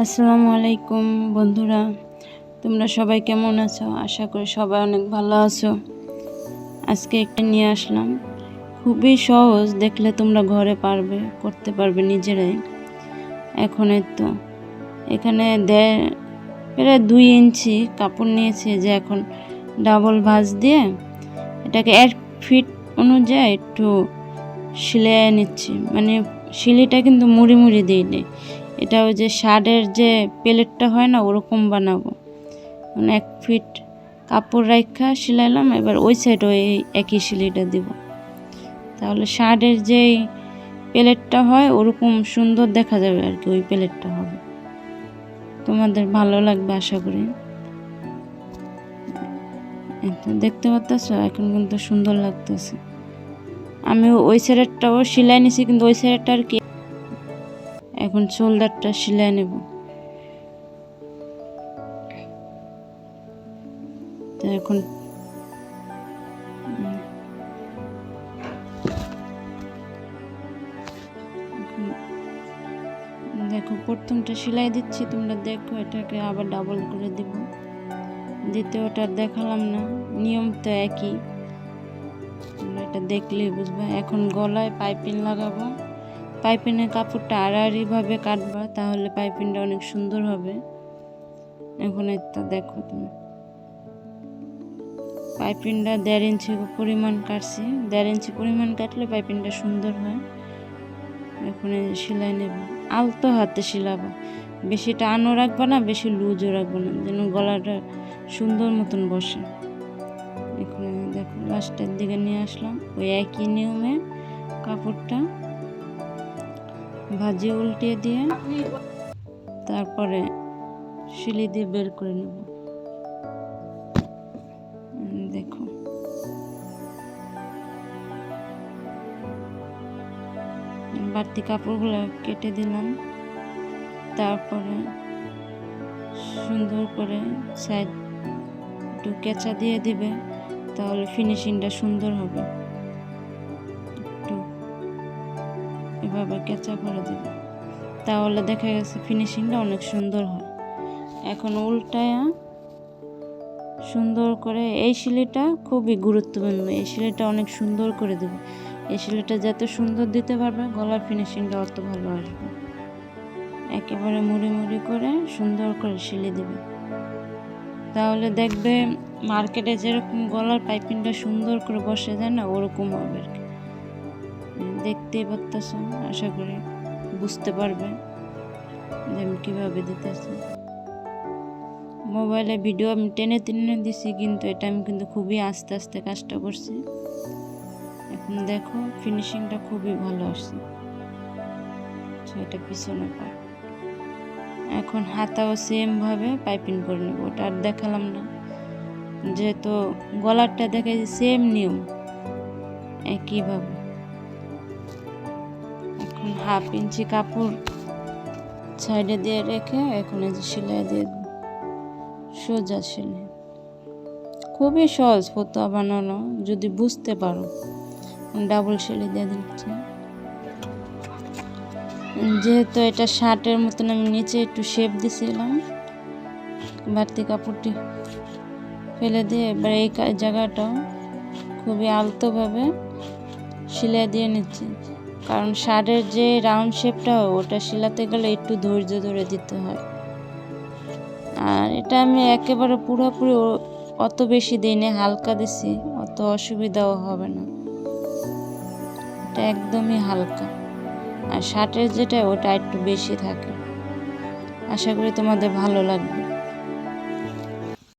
আসসালামু আলাইকুম বন্ধুরা, তোমরা সবাই কেমন আছো? আশা করি সবাই অনেক ভালো আছো। আজকে একটা নিয়ে আসলাম, খুবই সহজ, দেখলে তোমরা ঘরে করতে পারবে নিজেরাই। এখন তো এখানে প্রায় 2 ইঞ্চি কাপড় নিয়েছি, যে এখন ডাবল ভাঁজ দিয়ে এটাকে 1 ফিট অনুযায়ী একটু সেলাই নিচ্ছি। মানে সিলিটা কিন্তু মুড়ি মুড়ি দিইনি, এটা ওই যে শার্টের যে প্লেটটা হয় না, ওরকম বানাবো। মানে 1 ফিট কাপড় রাখা সেলাইলাম, এবার ওই সাইড ওই একই সেলাইটা দিব, তাহলে শার্টের যে প্লেটটা হয় ওরকম সুন্দর দেখা যাবে আর কি। ওই প্লেটটা হবে, তোমাদের ভালো লাগবে আশা করি। দেখতে পাচ্ছ এখন কিন্তু সুন্দর লাগতেছে। আমি ওই সাইডটাও সেলাই নিছি, কিন্তু ওই সাইডটা আর কি এখন শোল্ডারটা সেলাই নেব। তো এখন দেখো, প্রথমটা সেলাই দিচ্ছি, তোমরা দেখো। এটাকে আবার ডাবল করে দিব, দ্বিতীয়টা দেখালাম না, নিয়ম তো একই, তোমরা এটা দেখলেই বুঝবা। এখন গলায় পাইপিং লাগাবো। পাইপিংয়ের কাপড়টা আড়াআড়িভাবে কাটবা, তাহলে পাইপিংটা অনেক সুন্দর হবে। এখন এটা দেখো, তুমি পাইপিংটা 1.5 ইঞ্চি পরিমাণ কাটছি। 1.5 ইঞ্চি পরিমাণ কাটলে পাইপিংটা সুন্দর হয়। এখন সেলাই নেব, আলতো হাতে সেলাবো, বেশি টানও রাখবো না, বেশি লুজও রাখবো না, যেন গলাটা সুন্দর মতন বসে। এখন দেখো লাস্টের দিকে নিয়ে আসলাম, ওই একই নিয়মে কাপড়টা ভাঁজে উল্টে দিয়ে তারপরে সিলি দিয়ে বের করে নেব। দেখো বাড়তি কাপড়গুলো কেটে দিলাম, তারপরে সুন্দর করে সাইড একটু কেঁচা দিয়ে দিবে, তাহলে ফিনিশিংটা সুন্দর হবে। একটু এভাবে কেঁচা করে দেবে, তাহলে দেখা গেছে ফিনিশিংটা অনেক সুন্দর হয়। এখন উল্টায়া সুন্দর করে, এই সিলাইটা খুবই গুরুত্বপূর্ণ, এই সিলাইটা অনেক সুন্দর করে দেবে। এই সিলাইটা যত সুন্দর দিতে পারবে, গলার ফিনিশিংটা অত ভালো আসবে। একেবারে মুড়ি মুড়ি করে সুন্দর করে সিলে দেবে, তাহলে দেখবে মার্কেটে যেরকম গলার পাইপিংটা সুন্দর করে বসে যায় না, ওরকম হবে আর কি। দেখতেই পারতেছ, আশা করি বুঝতে পারবে যে আমি কীভাবে দিতেছি। মোবাইলে ভিডিও আমি টেনে দিছি, কিন্তু এটা আমি কিন্তু খুবই আস্তে আস্তে কাজটা করছি। এখন দেখো ফিনিশিংটা খুবই ভালো আসছে। এটা পিছনে পার। এখন হাতাও সেম ভাবে পাইপিং করে নেব, ওটা আর দেখালাম না, যেহেতু গলারটা দেখে সেম নিয়ম একইভাবে। এখন 1/2 ইঞ্চি কাপড় সাইডে দিয়ে রেখে এখন এই যে সেলাই দিয়ে সোজা সেলাই। খুবই সহজ ফতুয়া বানানো, যদি বুঝতে পারো। ডাবল সেলাই দিয়ে দিচ্ছি, যেহেতু এটা শার্টের মতন আমি নিচে একটু শেপ দিছিলাম, বাড়তি কাপড়টি ফেলে দিয়ে এবার এই জায়গাটাও খুবই আলতোভাবে সেলাই দিয়ে নিচ্ছি, কারণ শার্টের যে রাউন্ড শেপটা হয় ওটা সেলাতে গেলে একটু ধৈর্য ধরে দিতে হয়। আর এটা আমি একেবারে পুরোপুরি অত বেশি দিইনি, হালকা দিছি, অত অসুবিধাও হবে না, এটা একদমই হালকা। আর শার্টের যেটা ওটা একটু বেশি থাকে। আশা করি তোমাদের ভালো লাগবে।